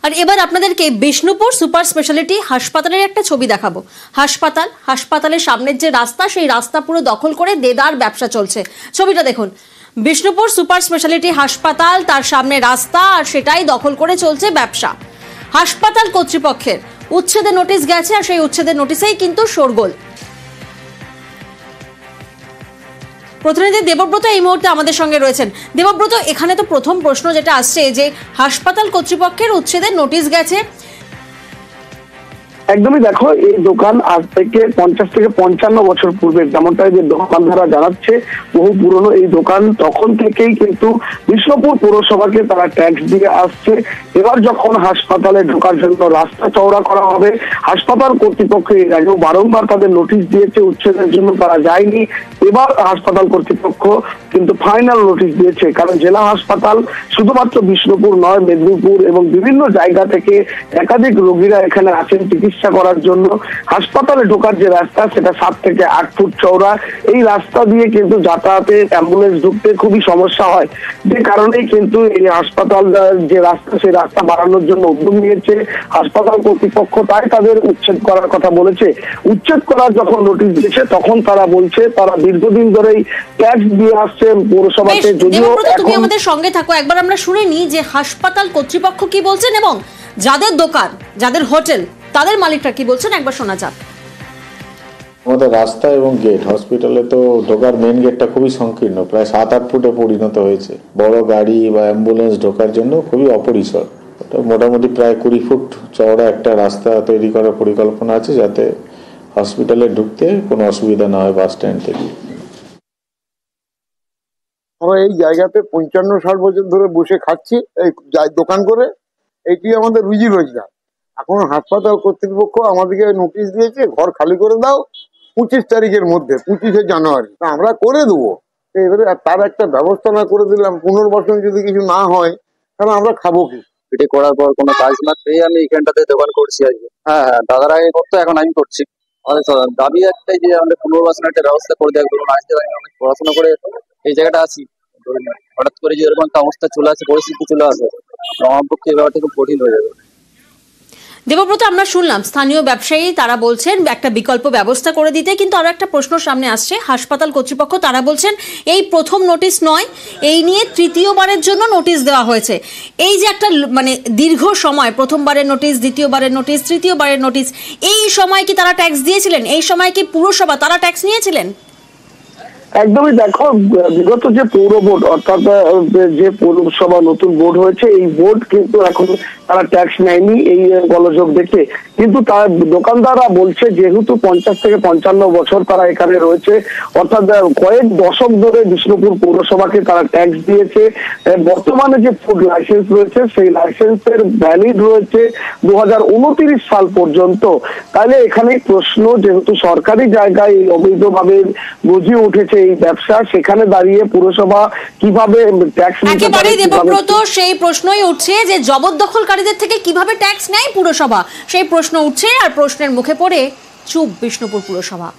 আর এবার আপনাদেরকে Bishnupur super speciality হাসপাতালের একটা ছবি দেখাবো। হাসপাতালের সামনের যে রাস্তা, সেই রাস্তা পুরো দখল করে দেদার ব্যবসা চলছে। ছবিটা দেখুন, বিষ্ণুপুর সুপার স্পেশালিটি হাসপাতাল, তার সামনে রাস্তা, আর সেটাই দখল করে চলছে ব্যবসা। হাসপাতাল কর্তৃপক্ষের উচ্ছেদের নোটিশ গেছে, আর সেই উচ্ছেদের নোটিশেই কিন্তু শোরগোল। প্রতিনিধি দেবব্রত এই মুহূর্তে আমাদের সঙ্গে রয়েছেন। দেবব্রত, এখানে তো প্রথম প্রশ্ন যেটা আসছে যে হাসপাতাল কর্তৃপক্ষের উচ্ছেদের নোটিশ গেছে। একদমই, দেখো এই দোকান আজ থেকে 50 থেকে 55 বছর পূর্বে, যেমনটা যে দোকানদাররা জানাচ্ছে, বহু পুরনো এই দোকান। তখন থেকেই কিন্তু বিষ্ণুপুর পৌরসভাকে তারা ট্যাক্স দিয়ে আসছে। এবার যখন হাসপাতালে ঢোকার জন্য রাস্তা চওড়া করা হবে, হাসপাতাল কর্তৃপক্ষ এর আগেও বারংবার তাদের নোটিশ দিয়েছে, উচ্ছেদের জন্য তারা যায়নি। এবার হাসপাতাল কর্তৃপক্ষ কিন্তু ফাইনাল নোটিশ দিয়েছে, কারণ জেলা হাসপাতাল শুধুমাত্র বিষ্ণুপুর নয়, মেদিনীপুর এবং বিভিন্ন জায়গা থেকে একাধিক রোগীরা এখানে আছেন চিকিৎসা করার জন্য। হাসপাতালে ঢোকার যে রাস্তা, সেটা 7 থেকে 8 ফুট চওড়া। এই রাস্তা দিয়ে কিন্তু যাতায়াতে অ্যাম্বুলেন্স ঢুকতে খুবই সমস্যা হয়, যে কারণেই কিন্তু এই হাসপাতাল যে রাস্তা, সেই রাস্তা বাড়ানোর জন্য উদ্যোগ নিয়েছে হাসপাতাল কর্তৃপক্ষ। তাই তাদের উচ্ছেদ করার কথা বলেছে। উচ্ছেদ করার যখন নোটিশ দিয়েছে, তখন তারা বলছে তারা দীর্ঘদিন ধরেই ট্যাক্স দিয়ে আসছে পৌরসভাতে। যদিও তুমি আমাদের সঙ্গে থাকো, একবার আমরা শুনে নিই যে হাসপাতাল কর্তৃপক্ষ কি বলছেন এবং যাদের দোকান, যাদের হোটেল, তাদের মালিকরা কি বলছেন, একবার শোনা যাক। আমাদের রাস্তা এবং গেট, হসপিটালে তো ঢোকার মেন গেটটা খুবই সংকীর্ণ, প্রায় 7-8 ফুটে পরিণত হয়েছে। বড় গাড়ি বা অ্যাম্বুলেন্স ঢোকার জন্য খুবই অপরিসর। মোটামুটি প্রায় 20 ফুট চওড়া একটা রাস্তা তৈরি করার পরিকল্পনা আছে, যাতে হসপিটালে ঢুকতে কোনো অসুবিধা না হয় বাস স্ট্যান্ড থেকে। আমরা এই জায়গাতে 55-60 বছর ধরে বসে খাচ্ছি, এই দোকান করে, এটি আমাদের রুজি রোজগার। এখন হাসপাতাল কর্তৃপক্ষ আমাদেরকে নোটিশ দিয়েছে, ঘর খালি করে দাও 25 তারিখের মধ্যে, 25শে জানুয়ারি। আমরা করে দেবো। এবারে তার একটা ব্যবস্থা না করে দিলাম, পুনর্বাসন যদি কিছু না হয়, তাহলে আমরা খাবো কি? এটি করার পর কোনো কাজ না পেয়ে আমি এখানটাতে দোকান করছি আজকে। হ্যাঁ, দাদারা আগে করতো, এখন আমি করছি। আমাদের দাবি একটাই যে আমাদের পুনর্বাসনের একটা ব্যবস্থা করে দেওয়া। ধরুন আজ থেকে আমি অনেক পড়াশোনা করে এই জায়গাটা আছি, ধরুন হঠাৎ করে যে এরকম একটা অবস্থা চলে আসে, পরিস্থিতি চলে আসে, আমার পক্ষে এই ব্যাপারটা খুব কঠিন হয়ে যাবে। দেবব্রত, আমরা শুনলাম স্থানীয় ব্যবসায়ী তারা বলছেন একটা বিকল্প ব্যবস্থা করে দিতে, কিন্তু আরো একটা প্রশ্ন সামনে আসছে। হাসপাতাল কর্তৃপক্ষ তারা বলছেন এই প্রথম নোটিশ নয়, এই নিয়ে তৃতীয়বারের জন্য নোটিশ দেওয়া হয়েছে। এই যে একটা মানে দীর্ঘ সময়, প্রথমবারের নোটিশ, দ্বিতীয়বারের নোটিশ, তৃতীয়বারের নোটিশ, এই সময় কি তারা ট্যাক্স দিয়েছিলেন? এই সময় কি পুরসভা তারা ট্যাক্স নিয়েছিলেন? একদমই, দেখো বিগত যে পৌর বোর্ড, অর্থাৎ যে পৌরসভা নতুন বোর্ড হয়েছে, এই বোর্ড কিন্তু এখন তারা ট্যাক্স নেয়নি এই গোলযোগ দেখে। কিন্তু তার দোকানদাররা বলছে যেহেতু 50 থেকে 55 বছর তারা এখানে রয়েছে, অর্থাৎ কয়েক দশক ধরে বিষ্ণুপুর পৌরসভাকে তারা ট্যাক্স দিয়েছে। বর্তমানে যে ফুড লাইসেন্স রয়েছে, সেই লাইসেন্সের ভ্যালিড রয়েছে 2029 সাল পর্যন্ত। তাহলে এখানে প্রশ্ন, যেহেতু সরকারি জায়গায় অবৈধভাবে গজিয়ে উঠেছে এই ব্যবসা, সেখানে দাঁড়িয়ে পুরসভা কিভাবে ট্যাক্স নিতে পারে? দেবব্রত, সেই প্রশ্নই উঠছে যে জবরদখলকারীদের থেকে কিভাবে ট্যাক্স নেয় পুরসভা, সেই প্রশ্ন উঠছে। আর প্রশ্নের মুখে পড়ে চুপ বিষ্ণুপুর পুরসভা।